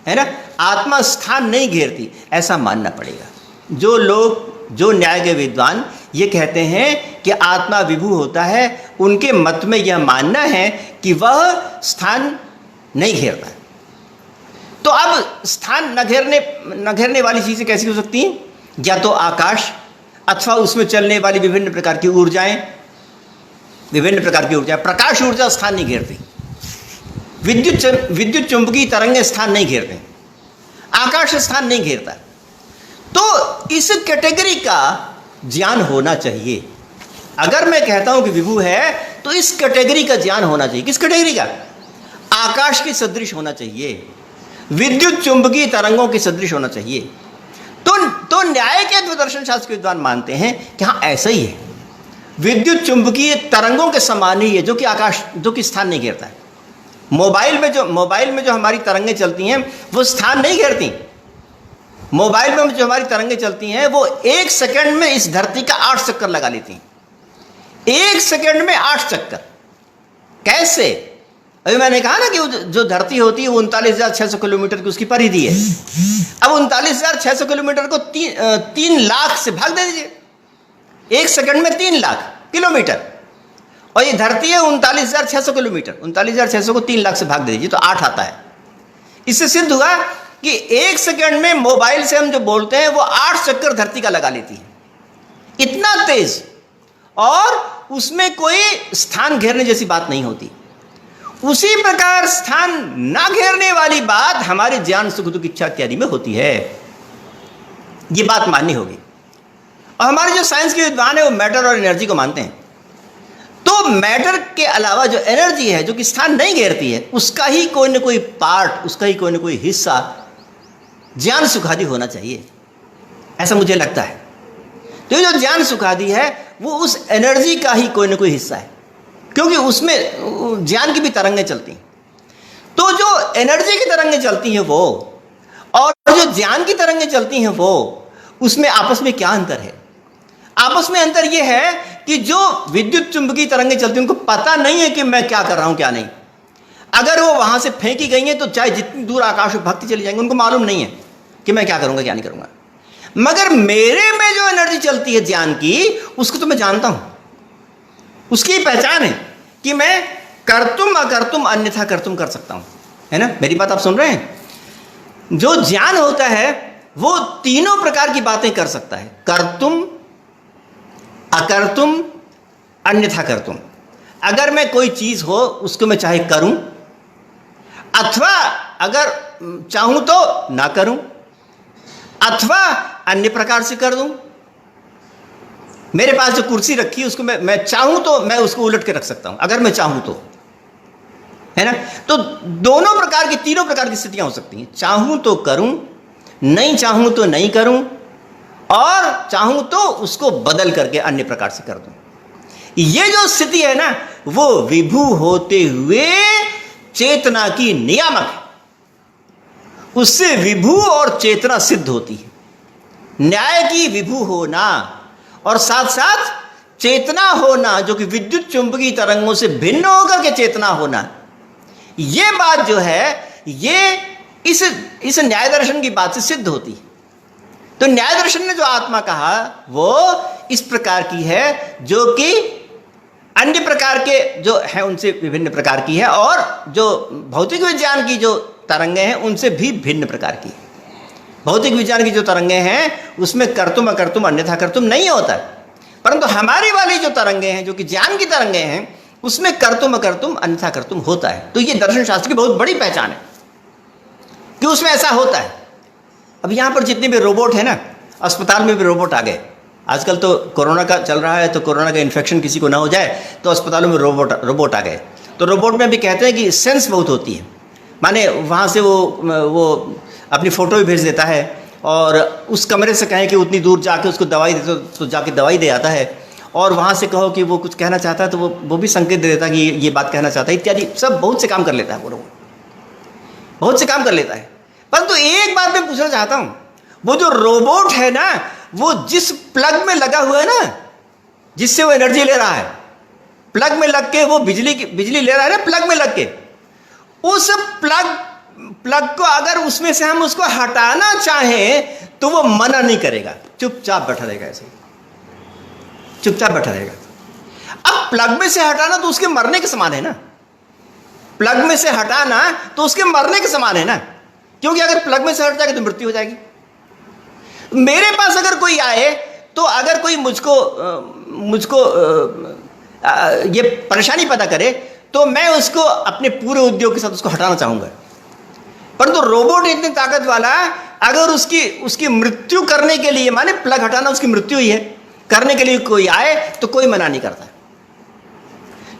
है ना। आत्मा स्थान नहीं घेरती, ऐसा मानना पड़ेगा। जो लोग, जो न्याय के विद्वान ये कहते हैं कि आत्मा विभु होता है, उनके मत में यह मानना है कि वह स्थान नहीं घेरता है। तो अब स्थान न घेरने वाली चीजें कैसी हो सकती हैं? या तो आकाश अथवा उसमें चलने वाली विभिन्न प्रकार की ऊर्जाएं, प्रकाश ऊर्जा स्थान नहीं घेरती। विद्युत चुंबकीय तरंगें स्थान नहीं घेरते, आकाश स्थान नहीं घेरता। तो इस कैटेगरी का ज्ञान होना चाहिए। अगर मैं कहता हूं कि विभु है तो इस कैटेगरी का ज्ञान होना चाहिए। किस कैटेगरी का? आकाश के सदृश होना चाहिए, विद्युत चुंबकीय तरंगों के सदृश होना चाहिए। तो न्याय के अथवा दर्शन शास्त्र के विद्वान मानते हैं कि हाँ ऐसा ही है, विद्युत चुंबकीय तरंगों के समान ही है, जो कि आकाश, जो कि स्थान नहीं घेरता है। मोबाइल में जो हमारी तरंगें चलती हैं वो स्थान नहीं घेरती। मोबाइल में जो हमारी तरंगें चलती हैं वो 1 सेकंड में इस धरती का 8 चक्कर लगा लेती हैं। 1 सेकंड में 8 चक्कर। कैसे? अभी मैंने कहा ना कि जो धरती होती है वो 39,600 किलोमीटर की उसकी परिधि है। अब 39,600 किलोमीटर को 3 लाख से भाग दे दीजिए। 1 सेकंड में 3 लाख किलोमीटर, और ये धरती है 39,600 किलोमीटर। 39,600 को 3 लाख से भाग दे दीजिए तो 8 आता है। इससे सिद्ध हुआ कि 1 सेकंड में मोबाइल से हम जो बोलते हैं वो 8 चक्कर धरती का लगा लेती है। इतना तेज, और उसमें कोई स्थान घेरने जैसी बात नहीं होती। उसी प्रकार स्थान ना घेरने वाली बात हमारे ज्ञान सुख दुख इच्छा इत्यादि में होती है। ये बात माननी होगी। और हमारे जो साइंस के विद्वान है वो मैटर और एनर्जी को मानते हैं। तो मैटर के अलावा जो एनर्जी है, जो कि स्थान नहीं घेरती है, उसका ही कोई ना कोई पार्ट, उसका ही कोई ना कोई हिस्सा ज्ञान सुखादि होना चाहिए, ऐसा मुझे लगता है। तो ये जो ज्ञान सुखादि है वो उस एनर्जी का ही कोई ना कोई हिस्सा है, क्योंकि उसमें ज्ञान की भी तरंगें चलती हैं। तो जो एनर्जी की तरंगें चलती हैं वो, और जो ज्ञान की तरंगें चलती हैं वो, उसमें आपस में क्या अंतर है? आपस में अंतर यह है कि जो विद्युत चुंबकीय तरंगें चलती हैं उनको पता नहीं है कि मैं क्या कर रहा हूं क्या नहीं। अगर वो वहां से फेंकी गई हैं तो चाहे जितनी दूर आकाश में भक्ति चली जाएंगे, उनको मालूम नहीं है कि मैं क्या करूंगा क्या नहीं करूंगा। मगर मेरे में जो एनर्जी चलती है ज्ञान की, उसको तो मैं जानता हूं, उसकी पहचान है कि मैं कर्तुम अकर्तुम अन्यथा कर्तुम कर सकता हूं, है ना। मेरी बात आप सुन रहे हैं? जो ज्ञान होता है वो तीनों प्रकार की बातें कर सकता है, कर्तुम अकर्तुम अन्यथा कर्तुम। अगर मैं कोई चीज हो उसको मैं चाहे करूं, अथवा अगर चाहूं तो ना करूं, अथवा अन्य प्रकार से कर दूं। मेरे पास जो कुर्सी रखी है उसको मैं चाहूं तो मैं उसको उलट के रख सकता हूं, अगर मैं चाहूं तो, है ना। तो दोनों प्रकार की, तीनों प्रकार की स्थितियां हो सकती हैं। चाहूं तो करूं, नहीं चाहूं तो नहीं करूं, और चाहूं तो उसको बदल करके अन्य प्रकार से कर दूं। ये जो स्थिति है ना, वो विभु होते हुए चेतना की नियामक है। उससे विभु और चेतना सिद्ध होती है। न्याय की विभु होना और साथ साथ चेतना होना, जो कि विद्युत चुंबकीय तरंगों से भिन्न होकर के चेतना होना, यह बात जो है ये इस न्याय दर्शन की बात से सिद्ध होती है। तो न्याय दर्शन ने जो आत्मा कहा वो इस प्रकार की है, जो कि अन्य प्रकार के जो है उनसे विभिन्न प्रकार की है, और जो भौतिक विज्ञान की जो तरंगें हैं उनसे भी भिन्न प्रकार की है। भौतिक विज्ञान की जो तरंगे हैं उसमें कर्तुम अकर्तुम अन्यथा कर्तुम नहीं होता है, परंतु हमारी वाली जो तरंगे हैं, जो कि ज्ञान की तरंगे हैं, उसमें कर्तुम अकर्तुम अन्यथा कर्तुम होता है। तो ये दर्शन शास्त्र की बहुत बड़ी पहचान है कि उसमें ऐसा होता है। अब यहाँ पर जितने भी रोबोट है ना, अस्पताल में भी रोबोट आ गए। आजकल तो कोरोना का चल रहा है, तो कोरोना का इन्फेक्शन किसी को ना हो जाए तो अस्पतालों में रोबोट आ गए। तो रोबोट में भी कहते हैं कि सेंस बहुत होती है, माने वहाँ से वो अपनी फ़ोटो भी भेज देता है, और उस कमरे से कहें कि उतनी दूर जाके उसको दवाई दे तो जाके दवाई दे आता है, और वहाँ से कहो कि वो कुछ कहना चाहता है तो वो भी संकेत दे देता है कि ये बात कहना चाहता है इत्यादि। सब बहुत से काम कर लेता है, वो रोबोट बहुत से काम कर लेता है। परंतु एक बात मैं पूछना चाहता हूँ, वो जो रोबोट है ना, वो जिस प्लग में लगा हुआ है ना, जिससे वो एनर्जी ले रहा है, प्लग में लग के वो बिजली ले रहा है ना, प्लग में लग के, उस प्लग को अगर उसमें से हम उसको हटाना चाहें तो वो मना नहीं करेगा, चुपचाप बैठा रहेगा, ऐसे चुपचाप बैठा रहेगा। अब प्लग में से हटाना तो उसके मरने के समान है ना, प्लग में से हटाना तो उसके मरने के समान है ना, क्योंकि अगर प्लग में से हट जाएगा तो मृत्यु हो जाएगी। मेरे पास अगर कोई आए तो अगर कोई मुझको ये परेशानी पैदा करे तो मैं उसको अपने पूरे उद्योग के साथ उसको हटाना चाहूंगा। परंतु रोबोट इतनी ताकत वाला, अगर उसकी मृत्यु करने के लिए, माने प्लग हटाना उसकी मृत्यु ही है, करने के लिए कोई आए तो कोई मना नहीं करता।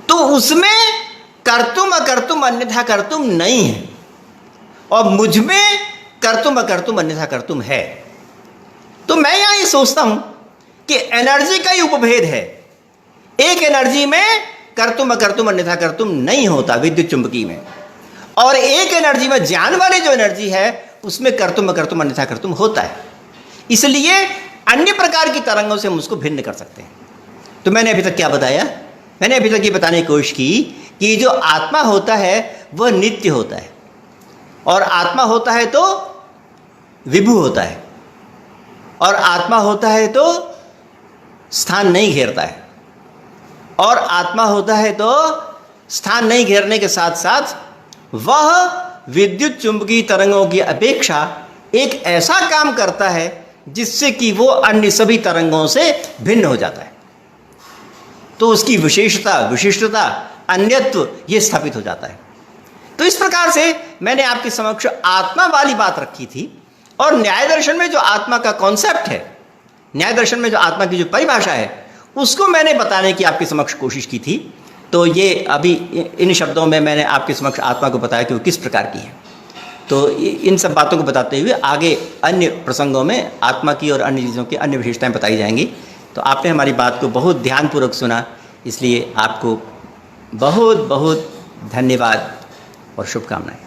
तो उसमें कर्तुम अकर्तुम अन्यथा कर्तुम नहीं है, और मुझ में कर्तुम अकर्तुम अन्यथा कर्तुम है। तो मैं यहां ये सोचता हूं कि एनर्जी का ही उपभेद है। एक एनर्जी में कर्तुम अकर्तुम अन्यथा कर्तुम नहीं होता, विद्युत चुंबकीय में, और एक एनर्जी में, ज्ञान वाली जो एनर्जी है, उसमें कर्तुम अकर्तुम अन्यथा कर्तुम होता है। इसलिए अन्य प्रकार की तरंगों से हम उसको भिन्न कर सकते हैं। तो मैंने अभी तक क्या बताया? मैंने अभी तक ये बताने की कोशिश की कि जो आत्मा होता है वह नित्य होता है, और आत्मा होता है तो विभु होता है, और आत्मा होता है तो स्थान नहीं घेरता है, और आत्मा होता है तो स्थान नहीं घेरने के साथ साथ वह विद्युत चुंबकीय तरंगों की अपेक्षा एक ऐसा काम करता है जिससे कि वो अन्य सभी तरंगों से भिन्न हो जाता है। तो उसकी विशिष्टता, अन्यत्व ये स्थापित हो जाता है। तो इस प्रकार से मैंने आपके समक्ष आत्मा वाली बात रखी थी, और न्याय दर्शन में जो आत्मा का कॉन्सेप्ट है, न्याय दर्शन में जो आत्मा की जो परिभाषा है, उसको मैंने बताने की आपके समक्ष कोशिश की थी। तो ये अभी इन शब्दों में मैंने आपके समक्ष आत्मा को बताया कि वो किस प्रकार की है। तो इन सब बातों को बताते हुए आगे अन्य प्रसंगों में आत्मा की और अन्य चीज़ों की अन्य विशेषताएं बताई जाएंगी। तो आपने हमारी बात को बहुत ध्यानपूर्वक सुना, इसलिए आपको बहुत बहुत धन्यवाद और शुभकामनाएं।